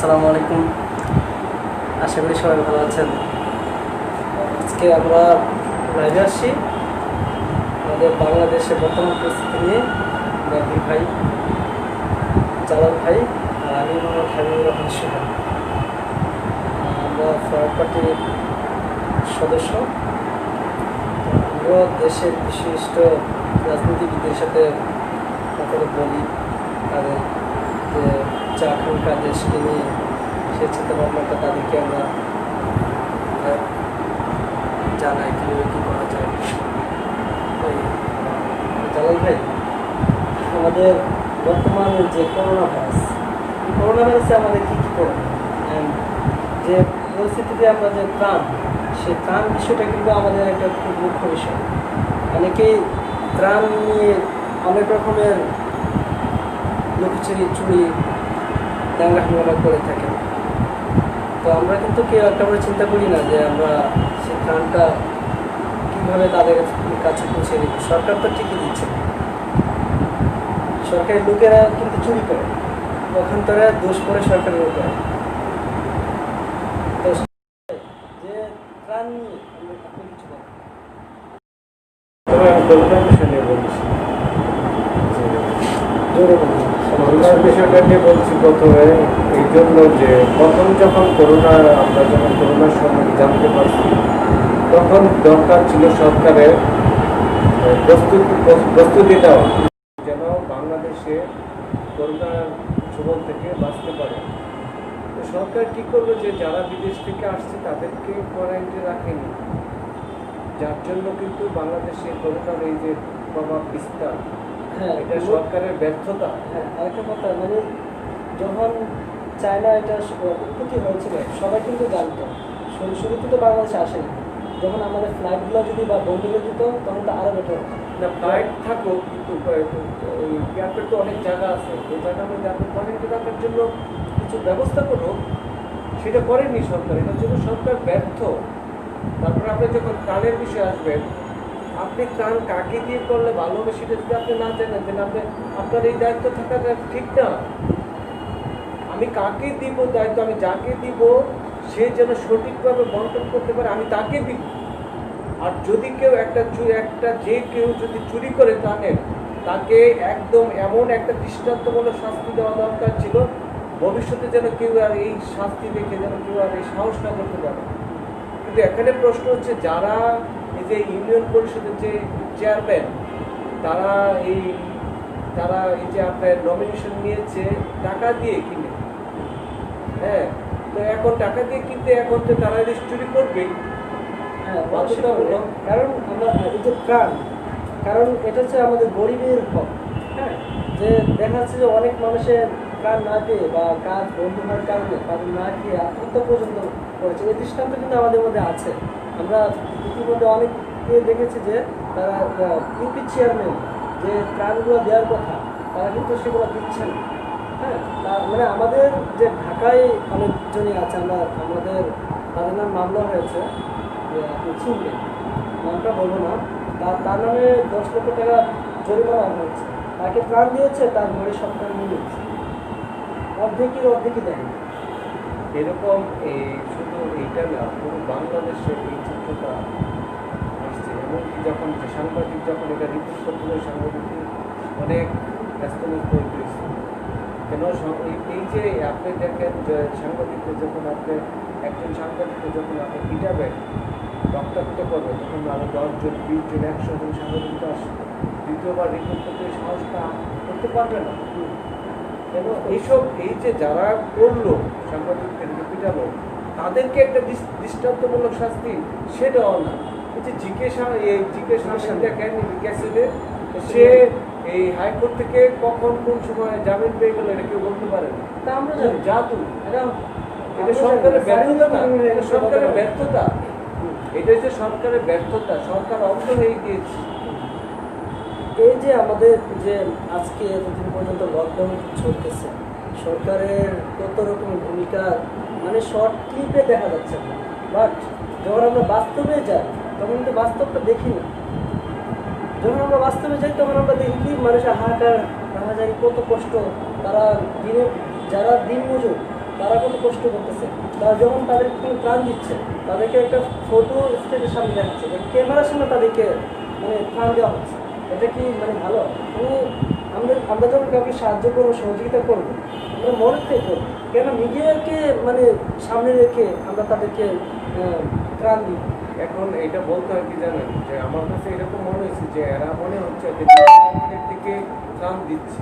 আসসালামু আলাইকুম। আশা করি সবাই ভালো আছেন। আজকে আমরা লাইভে আসছি আমাদের বাংলাদেশের বর্তমান পরিস্থিতি নিয়ে। নাবিল ভাই, জালাল ভাই আর আমি মোহাম্মদ হাবিবুর রহমান সোহেল। আমরা ফরওয়ার্ড পার্টির সদস্য। আমরা দেশের বিশিষ্ট রাজনীতিবিদদের সাথে কথা বলি, তাদের যে চা খানকা দেশকে নিয়ে সে চিন্তা ভাবনাটা তাদেরকে আমরা জানাই কীভাবে কী করা যায়। ওই জালাল ভাই, আমাদের বর্তমান যে করোনা ভাইরাসে আমাদের কী কী করবে, যে পরিস্থিতিতে আমরা যে ত্রাণ, সেই ত্রাণ বিষয়টা কিন্তু আমাদের একটা খুব মুখ্য বিষয়। অনেকেই ত্রাণ নিয়ে অনেক রকমের লুকোচুরি চুরি দাঙ্গা হাঙ্গামা করে থাকে। তো আমরা কিন্তু কেউ একটা করে চিন্তা করি না যে আমরা সেই ত্রাণটা কীভাবে তাদের কাছে পৌঁছে দিব। সরকার তো ঠিকই দিচ্ছে, সরকারি লোকেরা কিন্তু চুরি করে, তখন তারা দোষ করে সরকারের উপরে। তো যে ত্রাণ নিয়ে আপনি কিছু বলেন। করোনার বিষয়টা নিয়ে বলছি প্রথমে এই জন্য যে প্রথম যখন আমরা যখন করোনার সম্বন্ধে জানতে পারছি, তখন দরকার ছিল সরকারের প্রস্তুতি দেওয়া, যেন বাংলাদেশে করোনার ছোবল থেকে বাঁচতে পারে। তো সরকার কি করলো যে যারা বিদেশ থেকে আসছে তাদেরকে কোয়ারেন্টাইনে রাখেনি, যার জন্য কিন্তু বাংলাদেশে করোনার এই যে প্রভাব বিস্তার, হ্যাঁ, এটা সরকারের ব্যর্থতা। হ্যাঁ, আরেকটা কথা, মানে যখন চায়না এটা উৎপত্তি হয়েছিল সবাই কিন্তু জানতো, শুরুতে তো বাংলাদেশে আসেনি। যখন আমাদের ফ্লাইটগুলো যদি বা বন্ধ করে দিত তখন তো আরও বেটার হতো। না, ফ্লাইট থাকুক, কিন্তু এয়ারপোর্ট তো অনেক জায়গা আছে, ওই জায়গার মধ্যে আপনি কোয়ারেন্টাইন রাখার জন্য কিছু ব্যবস্থা করুক, সেটা করেনি সরকার। এটার জন্য সরকার ব্যর্থ। তারপরে আপনি যখন ত্রাণের বিষয়ে আসবেন, আপনি ত্রাণ কাকে দিয়ে করলে ভালো হবে সেটা যদি আপনি না জানেন, তাহলে আপনার এই দায়িত্ব থাকাটা ঠিক না। আমি কাকে দিব দায়িত্ব, আমি যাকে দিব সে যেন সঠিকভাবে বন্টন করতে পারে, আমি তাকে দিব। আর যদি কেউ যে কেউ যদি চুরি করে ত্রাণের, তাকে একদম এমন একটা দৃষ্টান্তমূলক শাস্তি দেওয়া দরকার ছিল, ভবিষ্যতে যেন কেউ আর এই শাস্তি দেখে যেন কেউ আর এই সাহস না করতে পারে। কিন্তু এখানে প্রশ্ন হচ্ছে, যারা এই যে ইউনিয়ন পরিষদের যে চেয়ারম্যান, তারা এই যে আপনার নমিনেশন নিয়েছে টাকা দিয়ে কিনে, হ্যাঁ, তো এখন টাকা দিয়ে কিনতে এখন তো তারা চুরি করবেই। হ্যাঁ, সেটা হলো কারণ আমরা এই যে ত্রাণ, কারণ এটা হচ্ছে আমাদের গরিবের হক। হ্যাঁ, যে দেখা যাচ্ছে যে অনেক মানুষের ত্রাণ না পেয়ে বা কাজ বন্ধ হওয়ার কারণে তাদের না খেয়ে আত্মহত্যা পর্যন্ত করেছে। এই দৃষ্টান্ত কিন্তু আমাদের মধ্যে আছে। আমরা ইতিমধ্যে অনেককে দেখেছি যে তারা ইউপি চেয়ারম্যান যে ত্রাণগুলো দেওয়ার কথা, তারা কিন্তু সেগুলো দিচ্ছে না। হ্যাঁ, মানে আমাদের যে ঢাকায় অনেকজনই আছে, আমাদের তাদের নাম মামলা হয়েছে, আপনি চিনবেন, নামটা বলবো না, তার নামে 10 লক্ষ টাকা জরিমানা হয়েছে। তাকে ত্রাণ দিয়েছে, তার ঘরে সরকার মিলেছে অর্ধেকই দেয়। এরকম শুধু এইটা না, পুরো বাংলাদেশের এই চিত্রটা আসছে। এমনকি যখন সাংবাদিক যখন এটা রিপোর্ট করতে যায়, সাংবাদিক অনেক ব্যস্তব্যস্ত হয়ে গেছে। কেন এই যে আপনি দেখেন যে সাংবাদিকদের যখন একজন সাংবাদিককে যখন আপনি পিটাবেন, রক্তাক্ত করবেন, তখন আরো 10 জন 20 জন 100 জন সাংবাদিক তো আসবে, দ্বিতীয়বার রিপোর্ট করতে সাহসটা করতে পারবে না। কেন এই যে যারা করলো সাংবাদিকদের পিটালো, তাদেরকে একটা দৃষ্টান্তমূলক শাস্তি সেটাও না। এই যে জিজ্ঞেস গেছিলে, সে এই হাইকোর্ট থেকে কখন কোন সময় জামিন পেয়ে গেল এটা কেউ বলতে পারে না। তা আমরা জানি জাদু, এটা সরকারের ব্যর্থতা না, এটা সরকারের ব্যর্থতা। এটা যে সরকারের ব্যর্থতা, সরকার অন্ধ হয়ে গিয়েছে। এই যে আমাদের যে আজকে এতদিন পর্যন্ত লকডাউন চলতেছে, সরকারের কত রকমের ভূমিকা মানে শর্ট ক্লিপে দেখা যাচ্ছে না, বাট যখন আমরা বাস্তবে যাই তখন কিন্তু বাস্তবটা দেখি না। যখন আমরা বাস্তবে যাই তখন আমরা দেখি কি মানুষের হাহাকার, হাহাজারি, কত কষ্ট। তারা যারা দিন মজুর তারা কত কষ্ট করতেছে। তারা যখন তাদের কোনো প্রাণ দিচ্ছে, তাদেরকে একটা ফটো স্টেজের সামনে দেখাচ্ছে, ক্যামেরার সামনে তাদেরকে মানে প্রাণ দেওয়া হচ্ছে। এটা কি মানে ভালো? মানে আমরা যখন কাউকে সাহায্য করবো, সহযোগিতা করবো, আমরা মনের থেকে করবো, কেন মিডিয়াকে মানে সামনে রেখে আমরা তাদেরকে প্রাণ দিই। এখন এটা বলতে হয় কি জানেন, যে আমার কাছে এরকম মনে হয়েছে যে এরা মনে হচ্ছে যে আমাদের থেকে ত্রাণ দিচ্ছে,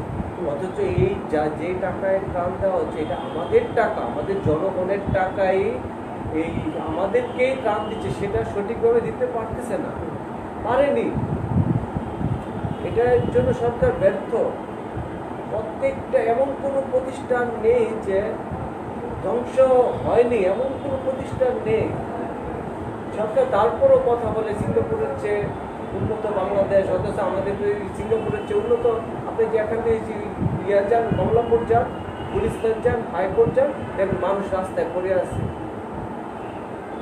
অথচ এই যে টাকায় ত্রাণ দেওয়া হচ্ছে এটা আমাদের টাকা, আমাদের জনগণের টাকায় এই আমাদেরকে ত্রাণ দিচ্ছে, সেটা সঠিকভাবে দিতে পারতেছে না, পারেনি। এটার জন্য সরকার ব্যর্থ। প্রত্যেকটা এমন কোনো প্রতিষ্ঠান নেই যে ধ্বংস হয়নি, এমন কোনো প্রতিষ্ঠান নেই। সরকার তারপরও কথা বলে সিঙ্গাপুরের চেয়ে উন্নত বাংলাদেশ, অথচ আমাদের সিঙ্গাপুরের চেয়ে উন্নত। আপনি যে এখান থেকে যান, কমলাপুর যান, গুলিস্তান যান, হাইকোর্ট যান, দেখেন মানুষ রাস্তায় পড়ে আছে।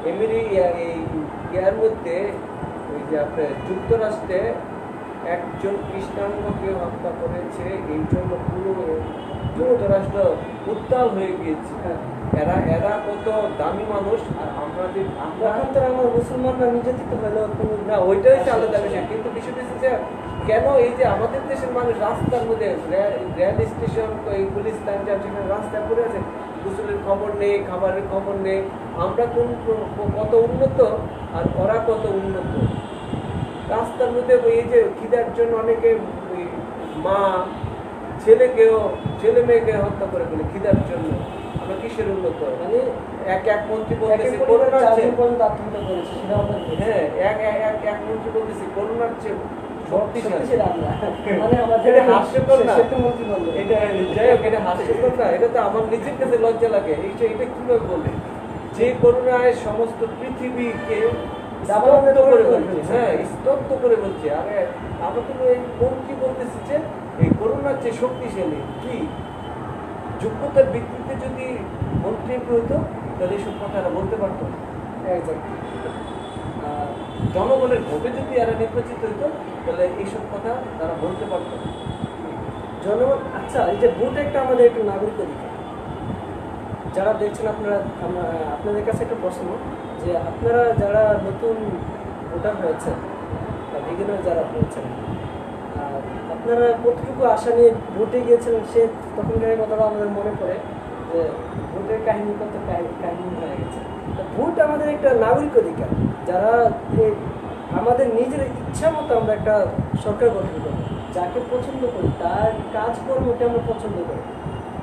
এই ইয়ার মধ্যে ওই যে আপনার যুক্তরাষ্ট্রে একজন খ্রিস্টানকে হত্যা করেছে, এই জন্য পুরো যুক্তরাষ্ট্র উত্তাল হয়ে গিয়েছে। এরা কত দামি মানুষ, আর আমরা আমার মুসলমানরা নির্যাতিত হলেও না, ওইটাই হচ্ছে আলাদা বিষয়। কিন্তু বিষয়টা হচ্ছে যে কেন এই যে আমাদের দেশের মানুষ রাস্তার মধ্যে, রেল স্টেশন, এই পুলিশ লাইন যান, সেখানে রাস্তায় পড়ে আছে, গোসলের খবর নেই, খাবারের খবর নেই। আমরা কত উন্নত আর ওরা কত উন্নত। রাস্তার মধ্যে এই যে খিদার জন্য অনেকে মা ছেলে মেয়েকে হত্যা করে ফেলে খিদার জন্য। আমরা কিসের উন্নত? মানে এক মন্ত্রী বলতেছে করোনার চেয়ে, হ্যাঁ, এক মন্ত্রী বলতেছে করোনার চেয়ে শক্তিশালী। মানে আমাদের এটা হাস্যকর না? মন্ত্রী বললো এটা যাই হোক, এটা হাস্যকর না? এটা তো আমার নিজের কাছে লজ্জা লাগে। এটা কিভাবে বলে যে করোনায় সমস্ত পৃথিবীকে স্তব্ধ করে বলছে, হ্যাঁ, স্তব্ধ করে বলছে। আরে আমরা তো এই মন্ত্রী বলতেছি যে এই করোনার চেয়ে শক্তিশালী। কি যোগ্যতার ভিত্তিতে যদি মন্ত্রী হতো তাহলে এইসব কথা এরা বলতে পারতো। জনগণের ভোটে যদি এরা নির্বাচিত হতো তাহলে এইসব কথা তারা বলতে পারতো। জনগণ, আচ্ছা, এই যে ভোট একটা আমাদের একটা নাগরিক অধিকার। যারা দেখছেন আপনারা, আপনাদের কাছে একটা প্রশ্ন, যে আপনারা যারা নতুন ভোটার হয়েছেন বা বিগিনার যারা হয়েছেন, আপনারা কতটুকু আশা নিয়ে ভোটে গিয়েছিলেন, সে তখনকার কথাটা আমাদের মনে পড়ে যে ভোটের কাহিনী কত কাহিনী হয়ে গেছে। তো ভোট আমাদের একটা নাগরিক অধিকার। যারা আমাদের নিজের ইচ্ছা মতো আমরা একটা সরকার গঠন করবো, যাকে পছন্দ করি তার কাজকর্মকে আমরা পছন্দ করি,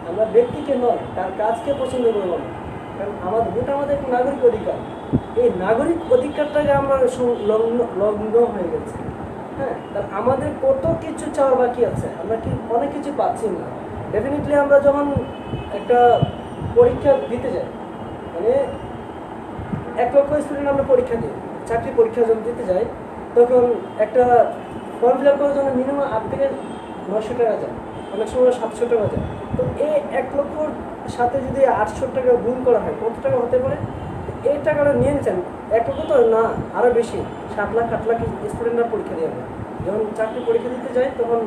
আমরা ব্যক্তিকে নয় তার কাজকে পছন্দ করবো না। কারণ আমাদের ভোট আমাদের একটা নাগরিক অধিকার। এই নাগরিক অধিকারটাকে আমরা লগ্ন হয়ে গেছে। হ্যাঁ, তার আমাদের কত কিছু চাওয়ার বাকি আছে, আমরা কি অনেক কিছু পাচ্ছি না। ডেফিনেটলি আমরা যখন একটা পরীক্ষা দিতে যাই, মানে 1 লক্ষ স্টুডেন্ট আমরা পরীক্ষা দিই, চাকরি পরীক্ষা যখন দিতে যাই, তখন একটা ফর্ম ফিল আপ করার জন্য মিনিমাম 8 থেকে 900 টাকা যায়, অনেক সময় 700 টাকা যায়। তো এই 1 লক্ষর সাথে যদি 800 টাকা গুণ করা হয়, কত টাকা হতে পারে? এই টাকাটা নিয়ে নিচ্ছেন 1 লক্ষ তো না, আরও বেশি, 7 লাখ 8 লাখ স্টুডেন্টরা পরীক্ষা দিয়ে হবে। যখন চাকরি পরীক্ষা দিতে যায় তখন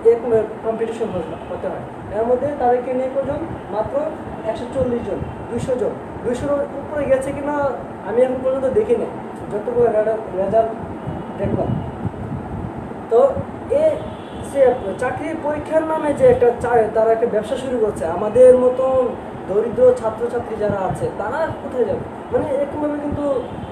এরকম কম্পিটিশন হতে হয়। এর মধ্যে তাদেরকে নিয়ে কজন? মাত্র 140 জন, 200 জন, 200-র উপরে গেছে কিনা আমি এখন পর্যন্ত দেখি নাই, যতটুকু রেজাল্ট দেখলাম। তো সে চাকরি পরীক্ষার নামে যে একটা তারা একটা ব্যবসা শুরু করছে, আমাদের মতন দরিদ্র ছাত্রছাত্রী যারা আছে তারা কোথায় যাবে? মানে এরকমভাবে কিন্তু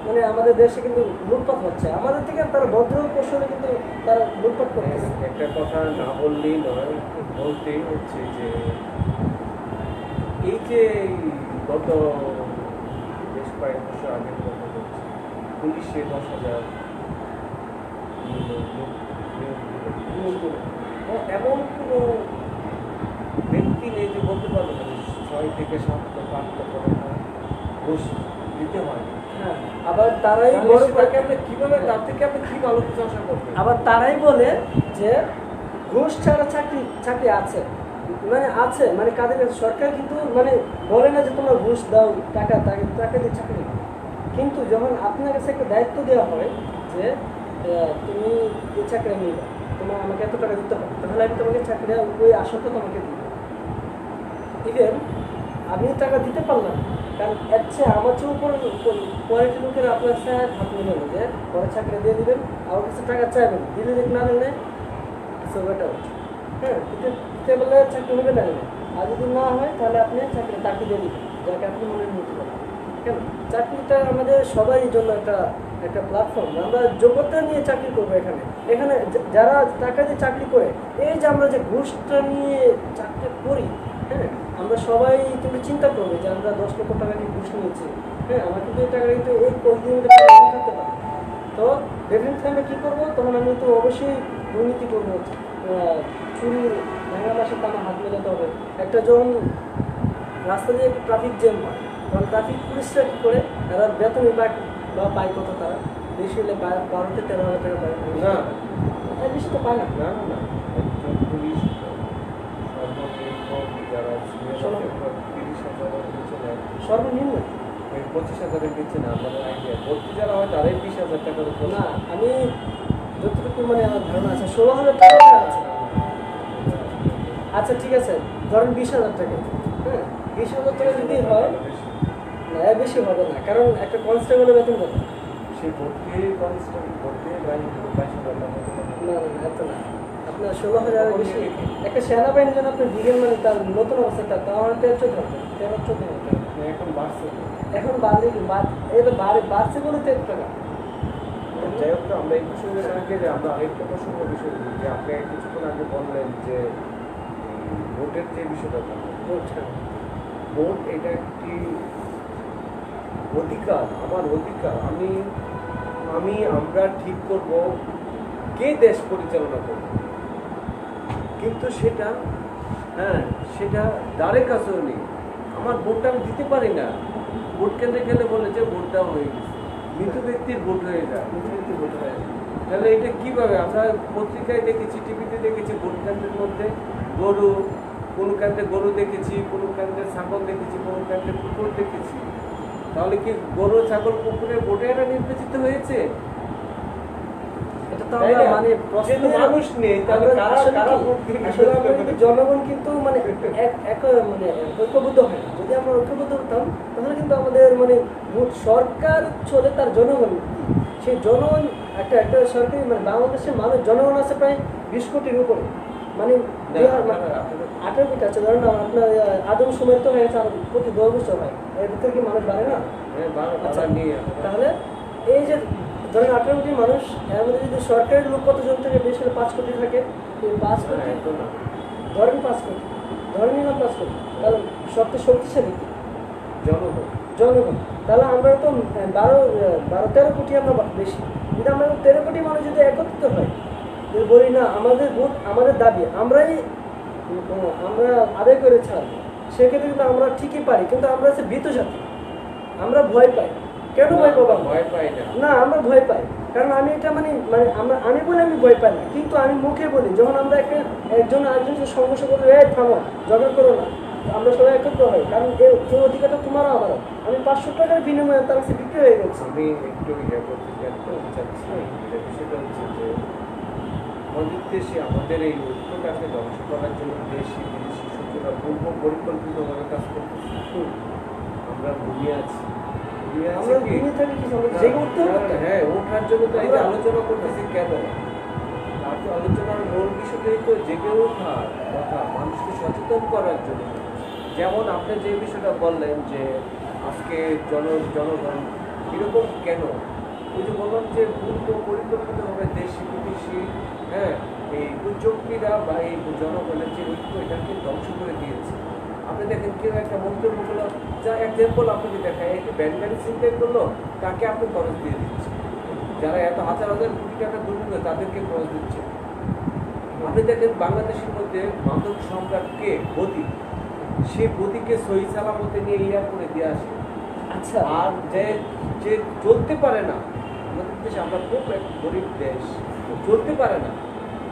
মানে আমাদের দেশে কিন্তু লুটপাট হচ্ছে, আমাদের থেকে তারা ভদ্র কৌশলে কিন্তু তারা লুটপাট করতেছে। একটা কথা না বললেই নয়, বলতেই হচ্ছে যে এই যে গত বেশ কয়েক বছর আগের কথা বলছি, পুলিশে 10,000 এমন কোনো ব্যক্তি নেই যে বলতে পারবে না 6 থেকে 7 লক্ষ 8 লক্ষ টাকা ঘুষ দিতে হয়। হ্যাঁ, আবার তারাই কিভাবে তার থেকে আপনি কি ভালো কিছু আশা করবেন? আবার তারাই বলে যে ঘুষ ছাড়া চাকরি আছে, মানে আছে, মানে কাদের কাছে? সরকার কিন্তু মানে বলে না যে তোমরা ঘুষ দাও, টাকা দিয়ে চাকরি দাও। কিন্তু যখন আপনার কাছে একটা দায়িত্ব দেওয়া হয় যে তুমি এই চাকরি নিয়ে দাও, তোমার আমাকে এত টাকা দিতে হবে, তাহলে আমি তোমাকে চাকরিটা ওই আসনটা তোমাকে দিব। ইভেন আমি টাকা দিতে পারলাম, কারণ এর চেয়ে আমার চেয়ে উপরে কোয়ালিটি লোকের আপনার সাথে হাত মিলে যে পরে চাকরি দিয়ে দিবেন, আমার কাছে টাকা চাইবেন, দিলে দিক না দিলে সো বেটার। হ্যাঁ, দিতে বললে চাকরি হবে না নেবে, আর যদি না হয় তাহলে আপনি চাকরি তাকে দিয়ে দিবেন যাকে আপনি মনে নিতে পারেন। কেন চাকরিটা আমাদের সবারই জন্য একটা একটা প্ল্যাটফর্ম, আমরা যোগ্যতা নিয়ে চাকরি করবো। এখানে এখানে যারা টাকা দিয়ে চাকরি করে, এই যে আমরা যে ঘুষটা নিয়ে চাকরি করি, হ্যাঁ আমরা সবাই কিন্তু চিন্তা করবো যে আমরা 10 লক্ষ টাকা দিয়ে ঘুষ নিয়েছি, হ্যাঁ আমার কিন্তু এই টাকা কিন্তু এই কয়েকদিন থাকতে পারে। তো ডেফিনেটলি আমরা কী করবো, তখন আমি তো অবশ্যই দুর্নীতি করবো, চুরি ভাঙা মাসে তো আমার হাত মেলাতে হবে। একটা যখন রাস্তা দিয়ে ট্রাফিক জ্যাম হয়, তখন ট্রাফিক পুলিশরা কী করে, তারা বেতনই পায় কত, তারা বেশি হলে 12 থেকে 13,000 টাকা পায় না, এর বেশি তো পায় না। না না না, একজন পুলিশ সর্বনিম্ন যারা 30,000 নিচে নেয়, সর্বনিম্ন 25,000-এর নিচে না, আমাদের আইডিয়া ভর্তি যারা হয় তারাই 20,000 টাকার উপর। না, আমি যতটুকু মানে আমার ধারণা আছে 16,000 টাকা আছে। আচ্ছা ঠিক আছে, ধরেন 20,000 টাকা, হ্যাঁ 20,000 টাকা যদি হয়, না এর বেশি হবে না, কারণ একটা কনস্টেবলের বেতন কত? সে ভর্তি কনস্টেবল ভর্তি 22,000 টাকা। না না না, এত না, আপনার 16,000 বেশি। একটা সেনাবাহিনীর জন্য আপনার বিঘের মানে তার নতুন অবস্থাটা তার 13-14,000 এখন বাড়ছে। এখন বাড়ছে বলে 13 টাকা। যাই হোক, আমরা এই বিষয়ে আমরা আরেকটা প্রসঙ্গ বিষয় বলি যে আপনি কিছুক্ষণ আগে বললেন যে ভোটের যে বিষয়টা ভোট এটা একটি অধিকার, আমার অধিকার, আমরা ঠিক করব কে দেশ পরিচালনা করবে, কিন্তু সেটা সেটা দ্বারের কাছেও নেই। আমার ভোটটা আমি দিতে পারি না, ভোট কেন্দ্রে গেলে বলে যে ভোট দেওয়া হয়ে গেছে, মৃত ব্যক্তির ভোট হয়ে যায়, তাহলে এটা কিভাবে? আমরা পত্রিকায় দেখেছি, টিভিতে দেখেছি, ভোট কেন্দ্রের মধ্যে গরু, কোনো কেন্দ্রে গরু দেখেছি, কোনো কেন্দ্রে ছাগল দেখেছি, কোনো কেন্দ্রে কুকুর দেখেছি। তাহলে কি গরু, ছাগল, কুকুরের ভোটে এরা নির্বাচিত হয়েছে? এটা তো আমরা মানে যেহেতু মানুষ নেই, তাহলে জনগণ কিন্তু মানে মানে ঐক্যবদ্ধ হয় না। যদি আমরা ঐক্যবদ্ধ হতাম তাহলে কিন্তু আমাদের মানে সরকার চলে তার জনগণ, সেই জনগণ একটা একটা সরকারি মানে বাংলাদেশের মানুষ জনগণ আছে প্রায় 20 কোটির উপরে, মানে 18 কোটি আছে। ধরেন আপনার আদম সময় তো হয়েছে আর প্রতি 10 বছর হয়, এর ভিতরে কি মানুষ বাড়ে না? তাহলে এই যে ধরেন 18 কোটি মানুষ, এর মধ্যে যদি সরকারের লোক কতজন থেকে বেশি হলে 5 কোটি থাকে, 5 কোটি ধরেন 5 কোটি ধরেন নিলাম 5 কোটি, তাহলে সবচেয়ে শক্তিশালী কি? জনগণ। তাহলে আমরা তো 12-13 কোটি আমরা বেশি। যদি আমরা 13 কোটি মানুষ যদি একত্রিত হয়, যদি বলি না আমাদের ভোট আমাদের দাবি আমরা আদায় করে ছাড়বো, সেক্ষেত্রে কিন্তু আমরা ঠিকই পারি, কিন্তু আমরা হচ্ছে ভীত জাতি, আমরা ভয় পাই। কেন ভয় পাবো? ভয় পাই না, আমরা ভয় পাই, কারণ আমি এটা মানে মানে আমি বলে আমি ভয় পাই না, কিন্তু আমি মুখে বলি যখন আমরা একজন আরেকজনকে সংঘর্ষ করবো, এই থামো, ঝগড়া করো না, আমরা সবাই একত্র হই, কারণ এই অধিকারটা তোমারও আমারও। আমি 500 টাকার বিনিময়ে তার কাছে বিক্রি হয়ে গেছি। আমি একটু চাচ্ছি, সেটা হচ্ছে যে আমাদের দেশে আমাদের এই ঐক্যটাকে ধ্বংস করার জন্য দেশি বিদেশি শত্রুরা পূর্ব পরিকল্পিতভাবে কাজ করতেছে। আমরা ঘুমিয়ে আছি, হ্যাঁ, ওঠার জন্য তো এই যে আলোচনা করতেছি কেন? তার তো আলোচনার মূল বিষয়টাই তো জেগে ওঠার কথা, মানুষকে সচেতন করার জন্য। যেমন আপনি যে বিষয়টা বললেন যে আজকে জনগণ এরকম কেন, ওই যে বললাম যে পূর্ব পরিকল্পিতভাবে দেশি বিদেশি এই উদ্যোগীরা বা এই জনগণের যে ঐক্য এটাকে ধ্বংস করে দিয়েছে। আপনি দেখেন কেউ একটা মন্তব্য করলো, যা এক্সাম্পল আপনাকে দেখায়, একটি ব্যান্ড গাড়ি চিন্তাই করলো, তাকে আপনি খরচ দিয়ে দিচ্ছে। যারা এত হাজার হাজার কোটি টাকা দুর্নীতি তাদেরকে খরচ দিচ্ছে। আপনি দেখেন বাংলাদেশের মধ্যে মাদক সম্রাট কে? গদি। সে গদিকে সহি সালামতে নিয়ে এয়ারপোর্টে দিয়ে আসে। আচ্ছা, আর যে চলতে পারে না, আমাদের দেশে আমরা খুব এক গরিব দেশ, চলতে পারে না,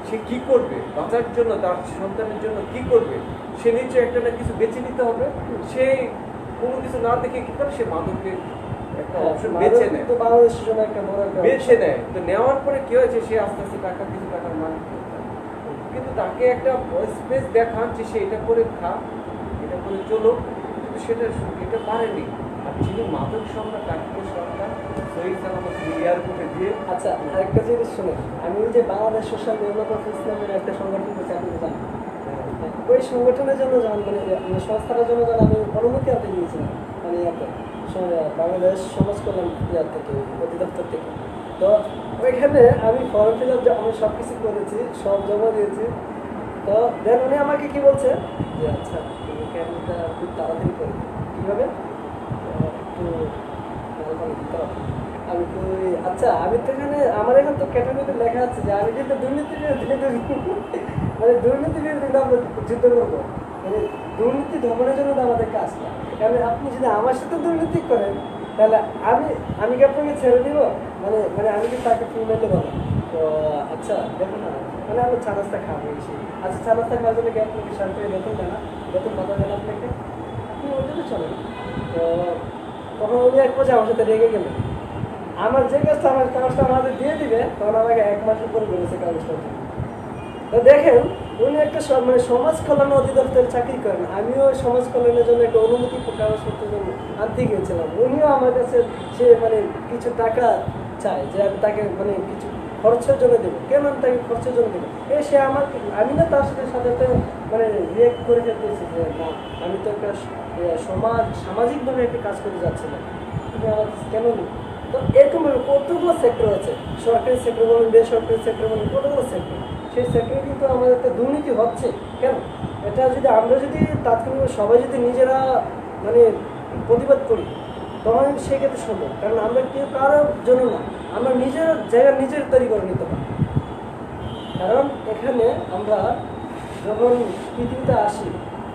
সে কি করবে? বাঁচার জন্য, তার সন্তানের জন্য কি করবে? সে নিশ্চয়ই একটা না কিছু বেছে নিতে হবে। সে কোনো কিছু না দেখে কি করে? সে মাদককে একটা অপশন বেছে নেয়, তো বাংলাদেশের জন্য একটা বড় বেছে নেয়। তো নেওয়ার পরে কি হয়েছে? সে আস্তে আস্তে কিছু টাকার মালিক, কিন্তু তাকে একটা স্পেস দেখান যে সে এটা করে খা, এটা করে চলো, কিন্তু এটা পারেনি। আর যিনি মাদক সম্রাট আকিবুল সরকার শহীদ সালামত এয়ারপোর্টে দিয়ে আচ্ছা, আরেকটা জিনিস শুনে, আমি ওই যে বাংলাদেশ সোশ্যাল ডেভেলপমেন্ট ইসলামের একটা সংগঠন করছি, আপনি তো জানেন। ওই সংগঠনের জন্য যখন মানে সংস্থাটার জন্য যখন আমি অনুমতি আনতে গিয়েছিলাম, মানে বাংলাদেশ সমাজ কল্যাণ ইয়ার থেকে, অধিদপ্তর থেকে, তো ওইখানে আমি ফর্ম ফিল আপ আমি সব কিছু করেছি, সব জমা দিয়েছি। তো দেন উনি আমাকে কি বলছে যে আচ্ছা তুমি ক্যান্ডিডেটটা খুব তাড়াতাড়ি করবে, কীভাবে একটু ভালো দিতে হবে। আমি কই আচ্ছা, আমি তো এখানে আমার এখানে তো ক্যাটাগরিতে লেখা আছে যে আমি কিন্তু দুর্নীতি মানে দুর্নীতি বিরোধী আমরা যুদ্ধ করবো, মানে দুর্নীতি দমনের জন্য তো আমাদের কাজ না। কারণ আপনি যদি আমার সাথে দুর্নীতি করেন তাহলে আমি কি আপনাকে ছেড়ে দিব, মানে মানে আমি কি তাকে ফিমেলে বলো। তো আচ্ছা দেখো না, মানে আমি চা নাস্তা খাবো এসে, আচ্ছা চা নাস্তা খাওয়ার জন্য কি আপনাকে সরকারি বেতন দেয় না, বেতন কথা দেন আপনাকে, আপনি ওই জন্য চলেন। তো তখন উনি এক পর্যায়ে আমার সাথে রেগে গেলেন, আমার যে কাগজটা আমাদের দিয়ে দিবে, তখন আমাকে 1 মাসের পরে বলেছে কাগজটা দিতে। তো দেখেন উনি একটা মানে সমাজ কল্যাণ অধিদপ্তরে চাকরি করেন, আমিও সমাজ কল্যাণের জন্য একটা অনুমতি কাগজপত্রের জন্য আনতে গিয়েছিলাম, উনিও আমার কাছে সে মানে কিছু টাকা চায় যে আমি তাকে মানে কিছু খরচের জন্য দেবো। কেন আমি তাকে খরচের জন্য দেবো? সে আমাকে, আমি না তার সাথে সাথে মানে রিয়েক্ট করে ফেলতেছি যে না, আমি তো একটা সামাজিকভাবে একটা কাজ করে যাচ্ছিলাম, তুমি আমার কেন নেই? তো এরকম কতগুলো সেক্টর আছে, সরকারি সেক্টর বলুন, বেসরকারি সেক্টর বলুন, কতগুলো সেক্টর, সেই সেক্টরে কিন্তু আমাদের একটা দুর্নীতি হচ্ছে। কেন? এটা যদি আমরা যদি তাৎক্ষণিক সবাই যদি নিজেরা মানে প্রতিবাদ করি, তখন সেক্ষেত্রে সম্ভব। কারণ আমরা কেউ কারোর জন্য না, আমরা নিজের জায়গা নিজের তৈরি করে নিতে পারি। কারণ এখানে আমরা যখন পৃথিবীতে আসি,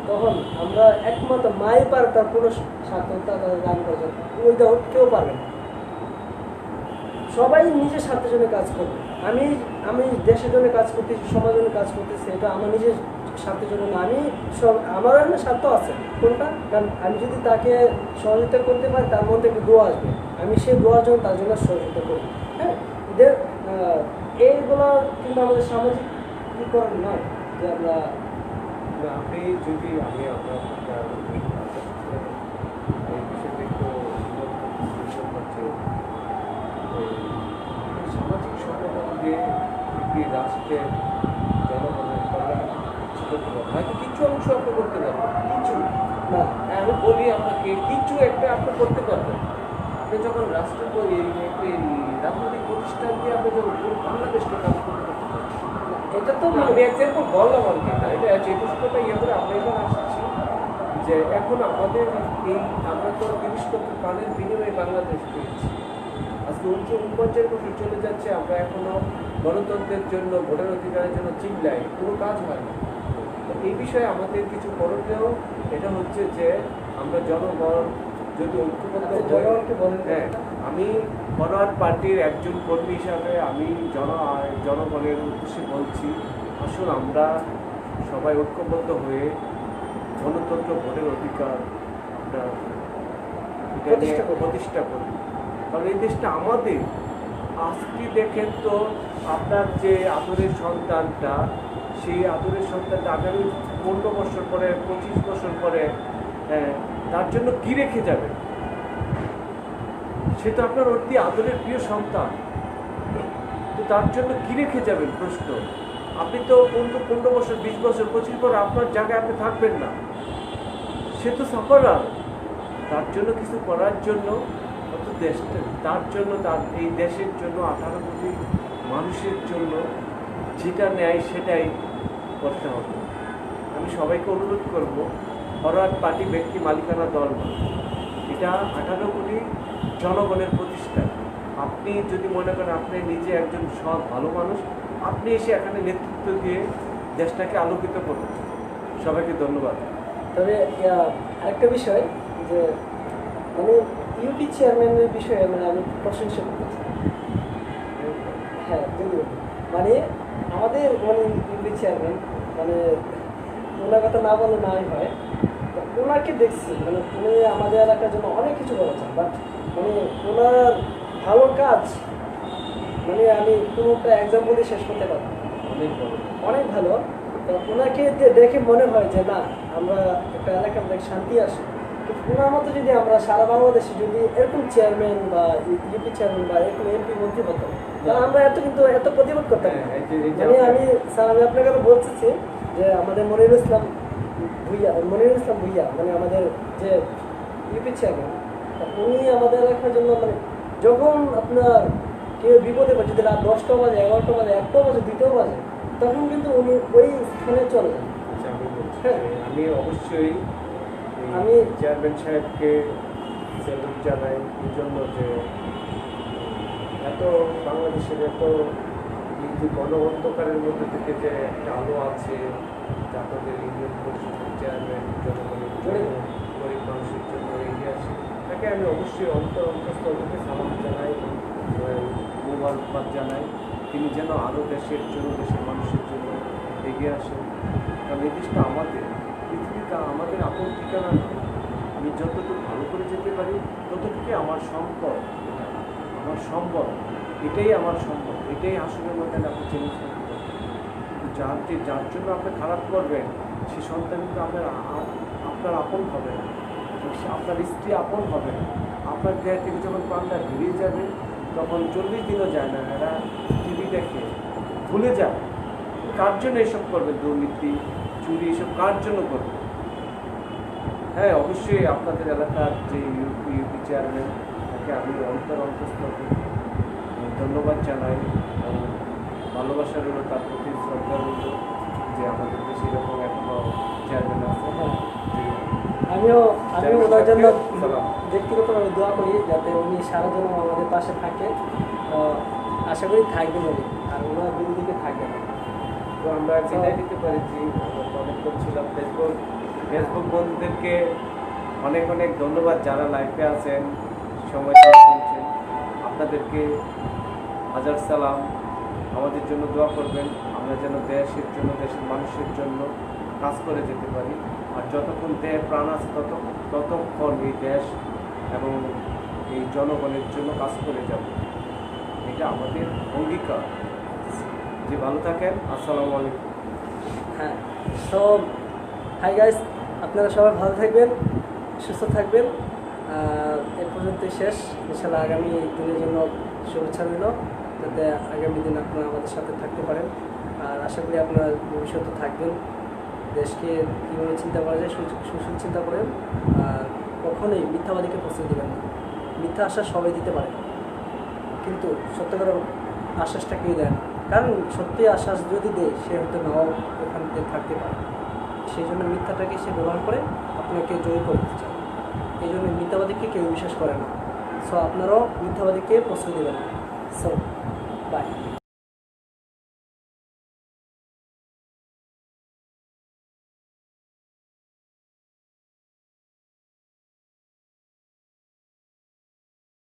তখন আমরা একমাত্র মাই পার তার পুরো স্বার্থতা দান করেছেন, উইদাউট কেউ পারবে না। সবাই নিজের স্বার্থের জন্য কাজ করবে। আমি আমি দেশের জন্য কাজ করতেছি, সমাজের জন্য কাজ করতেছি, এটা আমার নিজের স্বার্থের জন্য না। আমি আমার একটা স্বার্থ আছে, কোনটা? কারণ আমি যদি তাকে সহযোগিতা করতে পারি, তার মধ্যে একটু দোয়া আসবে, আমি সেই দোয়ার জন্য তার জন্য সহযোগিতা করি। হ্যাঁ, এইগুলো কিন্তু আমাদের সামাজিকীকরণ নয় যে আমরা আপনি যদি আমি আপনার এই বিষয়টা একটু সামাজিক সংগঠন দিয়ে একটি রাষ্ট্রের জনগণের কল্যাণ করতে পারবেন, হয়তো কিছু অংশ আপনি করতে পারবেন, কিছু না। আমি বলি আপনাকে, কিছু একটা আপনি করতে পারবেন। আপনি যখন রাষ্ট্রের রাজনৈতিক প্রতিষ্ঠান দিয়ে আপনি যখন বাংলাদেশকে কাজ করতে পারবেন, এটা তো আমি এক্সাম্পল বললাম আর কি, এটা যে পুষ্পটা ইয়ে করে আমরা এবার আসছি যে এখন আমাদের এই আমরা তো জিনিসপত্র প্রাণের বিনিময়ে বাংলাদেশ পেয়েছি, আজকে 49 বছর চলে যাচ্ছে, আমরা এখনো গণতন্ত্রের জন্য, ভোটের অধিকারের জন্য চিল্লাই, কোনো কাজ হয় না। তো এই বিষয়ে আমাদের কিছু করণীয় এটা হচ্ছে যে আমরা জনগণ যদি ঐক্যবদ্ধ জনগণকে বলেন। হ্যাঁ, আমি ফরওয়ার্ড পার্টির একজন কর্মী হিসাবে আমি জনগণের উদ্দেশ্যে বলছি, আসুন আমরা সবাই ঐক্যবদ্ধ হয়ে গণতন্ত্র, ভোটের অধিকার আমরা প্রতিষ্ঠা করি। কারণ এই দেশটা আমাদের। আজকে দেখেন তো আপনার যে আদরের সন্তানটা, সেই আদরের সন্তানটা আগামী 15 বছর পরে, 25 বছর পরে তার জন্য কি রেখে যাবে? সে তো আপনার অতি আদরের প্রিয় সন্তান, তো তার জন্য কি রেখে যাবেন? প্রশ্ন। আপনি তো 15 বছর, 20 বছর, 25 বছর আপনার জায়গায় আপনি থাকবেন না, সে তো সাফারার। তার জন্য কিছু করার জন্য দেশটা, তার জন্য, তার এই দেশের জন্য, 18 কোটি মানুষের জন্য যেটা নেয় সেটাই করতে হবে। আমি সবাইকে অনুরোধ করব, ফরওয়ার্ড পার্টি ব্যক্তি মালিকানা দল না, এটা 18 কোটি জনগণের প্রতিষ্ঠান। আপনি যদি মনে করেন আপনি নিজে একজন সৎ ভালো মানুষ, আপনি এসে এখানে নেতৃত্ব দিয়ে দেশটাকে আলোকিত করুন। সবাইকে ধন্যবাদ। তবে আরেকটা বিষয় যে মানে ইউপি চেয়ারম্যানের বিষয়ে মানে আমি প্রশংসা করতেছি। হ্যাঁ, যদিও মানে আমাদের মানে ইউপি চেয়ারম্যান, মানে ওনার কথা না বলে নাই হয়, ওনাকে দেখছি মানে উনি আমাদের এলাকার জন্য অনেক কিছু করেছেন, বাট মানে ওনার ভালো কাজ মানে আমি কোনো একটা এক্সাম্পল দিয়ে শেষ করতে পারবো, অনেক ভালো। তো ওনাকে দেখে মনে হয় যে না, আমরা একটা এলাকার অনেক শান্তি আসে। ওনার মতো যদি আমরা সারা বাংলাদেশে যদি এরকম চেয়ারম্যান বা ইউপি চেয়ারম্যান বা এরকম এমপি মন্ত্রী হতাম, তাহলে আমরা এত প্রতিবাদ করতাম না। মানে আমি আপনাকে বলতেছি যে আমাদের মনিরুল ইসলাম ভুইয়া মানে আমাদের যে ইউপি চেয়ারম্যান, উনি আমাদের এলাকার জন্য মানে যখন আপনার কেউ বিপদে পড়ে, যদি রাত 10টা বাজে, 11টা বাজে, 1টা বাজে, 2টা বাজে, তখন কিন্তু উনি ওই স্থানে চলে যান। আমি অবশ্যই আমি চেয়ারম্যান সাহেবকে স্যালুট জানাই এই জন্য যে এত বাংলাদেশের এত এই যে গণ অন্ধকারের মধ্যে থেকে যে একটা আলো আছে, যে আপনাদের ইউনিয়ন পরিষদের চেয়ারম্যান জনগণের জন্য, গরিব মানুষের জন্য এগিয়ে আসে, তাকে আমি অবশ্যই অন্তঃস্থল থেকে সালাম জানাই, মোবারকবাদ জানাই। তিনি যেন আরও দেশের জন্য, দেশের মানুষের জন্য এগিয়ে আসেন। কারণ এই দেশটা আমাদের, পৃথিবীটা আমাদের আপন ঠিকানা নয়। আমি যতটুকু ভালো করে যেতে পারি ততটুকুই আমার সম্পদ, আমার সম্ভব, এটাই আমার সম্ভব, এটাই আসলে মধ্যে আপনি চেঞ্জ করতে পারেন। যার জন্য আপনি খারাপ করবেন সে সন্তান কিন্তু আপনার আপন হবে না, আপনার স্ত্রী আপন হবে না। আপনার দেহ থেকে যখন প্রাণটা বেরিয়ে যাবে তখন 40 দিনও যায় না, এরা টিভি দেখে ভুলে যায় কার জন্য এসব করবে, দুর্নীতি, চুরি, এসব কার জন্য করবে। হ্যাঁ, অবশ্যই আপনাদের এলাকার যে ইউপি চেয়ারম্যান, তাকে আমি অন্তঃস্থল ধন্যবাদ জানাই এবং ভালোবাসা রইল, তার প্রতি শ্রদ্ধা রইল যে আমাদের দেশে এরকম এখনো চেয়ারম্যান আছে। আমিও ওনার জন্য ব্যক্তিগতভাবে দোয়া করি যাতে উনি সারা জন্য আমাদের পাশে থাকে। আশা করি থাকবেন উনি, আর ওনার বিরোধীকে থাকবে না। তো আমরা বিদায় নিতে পারছি। অনেক করছিলাম ফেসবুক বন্ধুদেরকে অনেক অনেক ধন্যবাদ, যারা লাইভে আছেন, সময় শুনছেন, আপনাদেরকে হাজার সালাম। আমাদের জন্য দোয়া করবেন, আমরা যেন দেশের জন্য, দেশের মানুষের জন্য কাজ করে যেতে পারি। আর যতক্ষণ দেহে প্রাণ আছে ততক্ষণ এই দেশ এবং এই জনগণের জন্য কাজ করে যাব, এটা আমাদের অঙ্গীকার। যে ভালো থাকেন, আসসালামু আলাইকুম। হ্যাঁ, তো হাই গাইস, আপনারা সবাই ভালো থাকবেন, সুস্থ থাকবেন। এ পর্যন্তই শেষ। ইনশাআল্লাহ আগামী দিনের জন্য শুভেচ্ছা রইল, যাতে আগামী দিন আপনারা আমাদের সাথে থাকতে পারেন। আর আশা করি আপনারা ভবিষ্যতে থাকবেন, দেশকে কীভাবে চিন্তা করা যায় সুশীল চিন্তা করেন। আর কখনোই মিথ্যাবাদীকে প্রশ্রয় দেবেন না। মিথ্যা আশ্বাস সবাই দিতে পারে, কিন্তু সত্যকার আশ্বাসটা কেউ দেয় না। কারণ সত্যি আশ্বাস যদি দেয়, সে হয়তো নাও ওখান থেকে থাকতে পারে। সেই জন্য মিথ্যাটাকে সে ব্যবহার করে আপনাকে জয়ী করে দিতে চায়। এই জন্য মিথ্যাবাদীকে কেউ বিশ্বাস করে না। সো আপনারাও মিথ্যাবাদীকে প্রশ্রয় দেবেন না। So by.